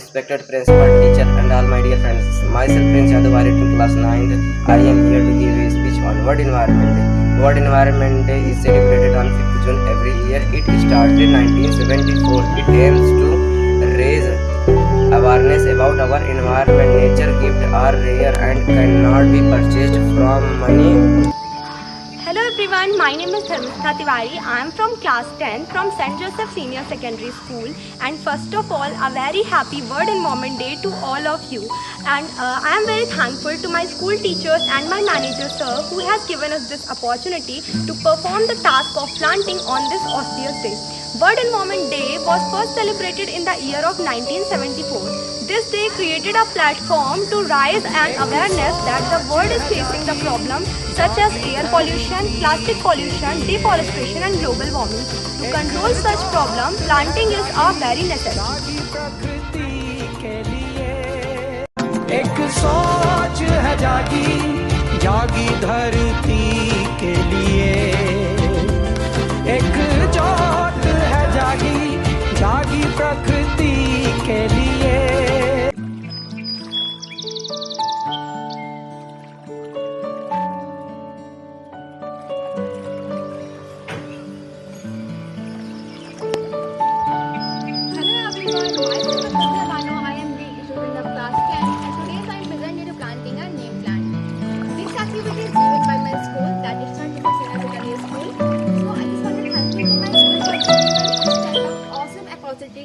respected principal, teacher and all my dear friends. Myself Prince Yadavari to class 9th. I am here to give a speech on World Environment Day. World Environment Day is celebrated on 5th June every year. It started in 1974. It aims to raise awareness about our environment. Nature gifts are rare and cannot be purchased from money. Hello everyone, my name is Dharmistha Tiwari. I am from class 10 from St. Joseph Senior Secondary School, and first of all a very happy World Environment Day to all of you. And I am very thankful to my school teachers and my manager sir who has given us this opportunity to perform the task of planting on this auspicious day. World Environment Day was first celebrated in the year of 1974. This day created a platform to raise an awareness that the world is facing the problems such as air pollution, plastic pollution, deforestation and global warming. To control such problems, planting is a very necessary. एक सोच है जागी जागी धरती के लिए, एक जोत है जागी जागी प्रकृति के लिए।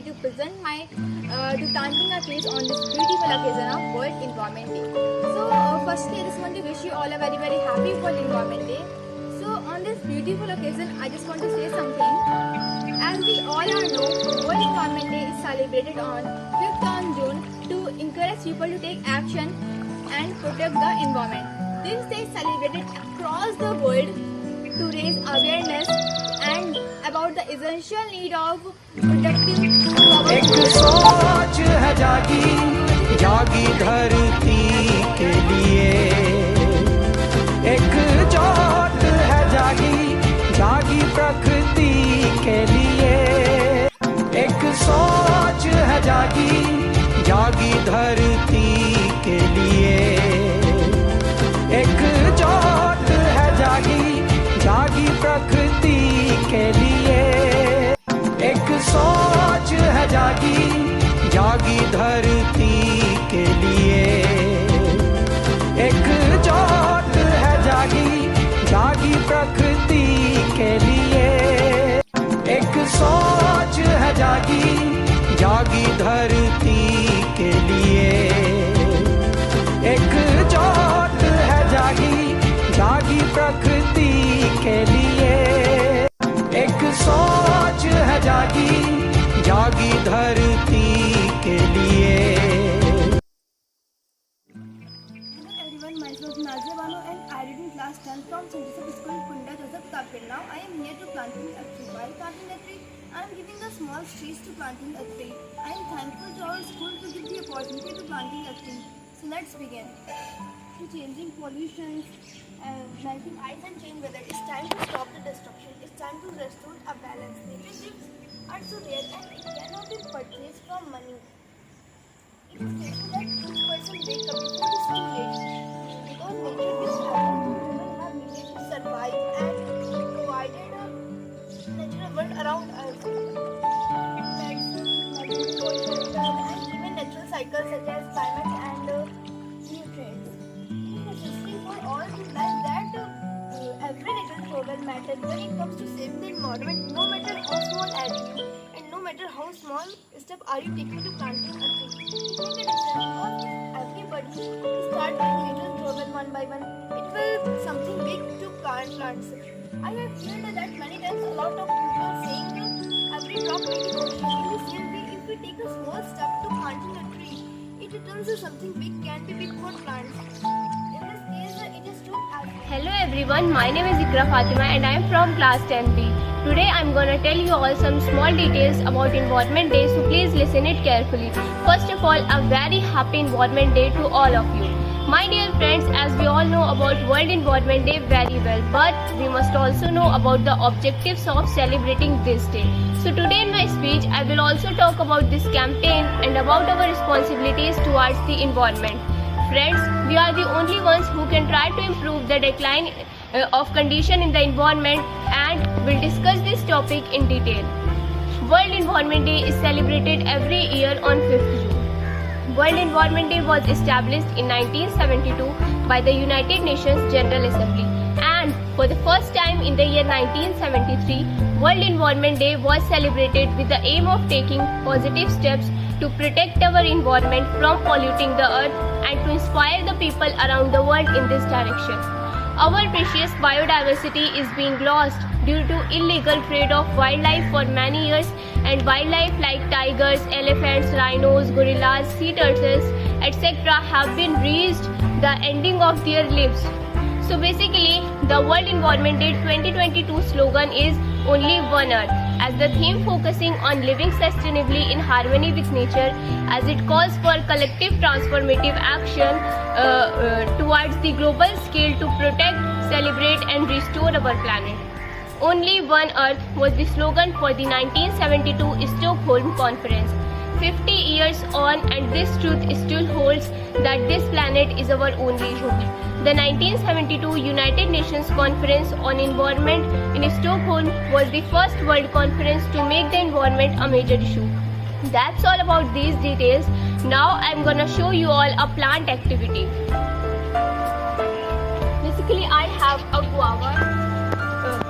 To present my planting a trees on this beautiful occasion of World Environment Day. So firstly, I just want to wish you all a very happy World Environment Day. So on this beautiful occasion, I just want to say something. As we all know, World Environment Day is celebrated on 5th on June to encourage people to take action and protect the environment. This day is celebrated across the world to raise awareness and about the essential need of protecting एक सोच है जागी जागी धरती के लिए, एक जोत है जागी जागी प्रकृति के लिए, एक सोच है जागी जागी धरती के लिए, एक जोत है जागी जागी प्रकृति के लिए, एक सोच है जागी जागी धरती के लिए, एक जोत है जागी जागी प्रकृति के लिए, एक सोच है जागी जागी धरती के लिए, एक जोत है जागी जागी प्रकृति के लिए, एक सोच है जागी जागी धरती के लिए। Hello everyone, myself Nazia Banu and I read in class 10 from St. Joseph School, Kunda, Joseph Tapir. Now I am here to planting a tree. While planting a tree, I am giving a small trees to planting a tree. I am thankful to our school to give the opportunity to planting a tree. So let's begin. To changing pollution, melting ice and change weather, it's time to stop the destruction. It's time to restore a balance. Nature gifts are so rare and it cannot be purchased from money. It is faithful that each person wake up before it is too late. Because nature gifts happen to human have needed to survive and provided a natural world around us. Medicine, shelter and even natural cycles such as climate and nutrients. It is necessary for all to realize that every little struggle matters when it comes to saving the environment, no matter how small are you and no matter how small step are you taking to planting a tree. It makes a difference because if everybody start doing little struggle one by one, it will be something big to plant plants. I have heard that many times a lot of people saying every drop make an ocean. In the same way, if we take a small step to planting a tree, it turns to something big, can be big for plants. In this case, it is too. Hello everyone, my name is Ikra Fatima and I am from class 10B. Today I am gonna tell you all some small details about Environment Day, so please listen it carefully. First of all, a very happy Environment Day to all of you. My dear friends, as we all know about World Environment Day very well, but we must also know about the objectives of celebrating this day. So today in my speech, I will also talk about this campaign and about our responsibilities towards the environment. Friends, we are the only ones who can try to improve the decline of condition in the environment, and will discuss this topic in detail. World Environment Day is celebrated every year on 5th June. World Environment Day was established in 1972 by the United Nations General Assembly, and for the first time in the year 1973, World Environment Day was celebrated with the aim of taking positive steps to protect our environment from polluting the earth and to inspire the people around the world in this direction. Our precious biodiversity is being lost due to illegal trade of wildlife for many years, and wildlife like tigers, elephants, rhinos, gorillas, sea turtles, etc. have been reached the ending of their lives. So basically, the World Environment Day 2022 slogan is Only One Earth, as the theme focusing on living sustainably in harmony with nature, as it calls for collective transformative action towards the global scale to protect, celebrate and restore our planet. Only One Earth was the slogan for the 1972 Stockholm Conference. 50 years on, and this truth still holds that this planet is our only home. The 1972 United Nations Conference on Environment in Stockholm was the first world conference to make the environment a major issue. That's all about these details. Now I'm gonna show you all a plant activity. Basically, I have a guava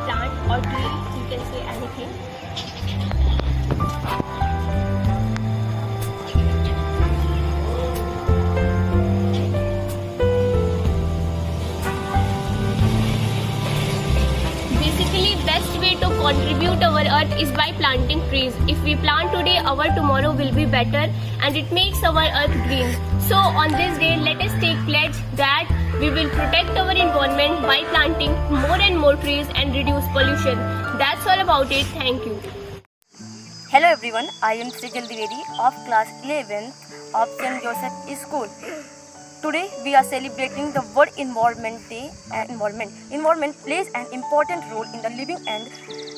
plant or tree, you can say anything. Basically, best way to contribute our earth is by planting trees. If we plant today, our tomorrow will be better, and it makes our earth green. So on this day, let us take pledge that we will protect our environment by planting more and more trees and reduce pollution. That's all about it. Thank you. Hello everyone, I am Srijal Dwivedi of class 11th of St. Joseph School. Today we are celebrating the World Environment Day. Environment plays an important role in the living and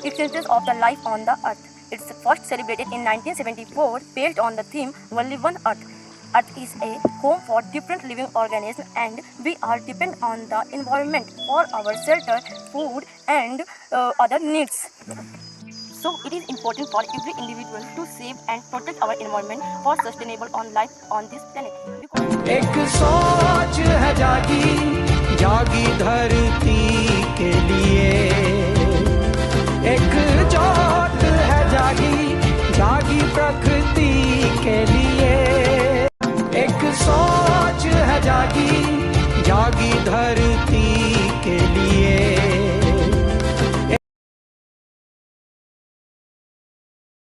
existence of the life on the earth. It's first celebrated in 1974 based on the theme Only One Earth. Earth is a home for different living organisms, and we are dependent on the environment for our shelter, food and other needs. So it is important for every individual to save and protect our environment for sustainable on life on this planet. एक सोच है जागी जागी धरती के लिए, एक जोत है जागी जागी प्रकृति के लिए, एक सोच है जागी जागी धरती के लिए।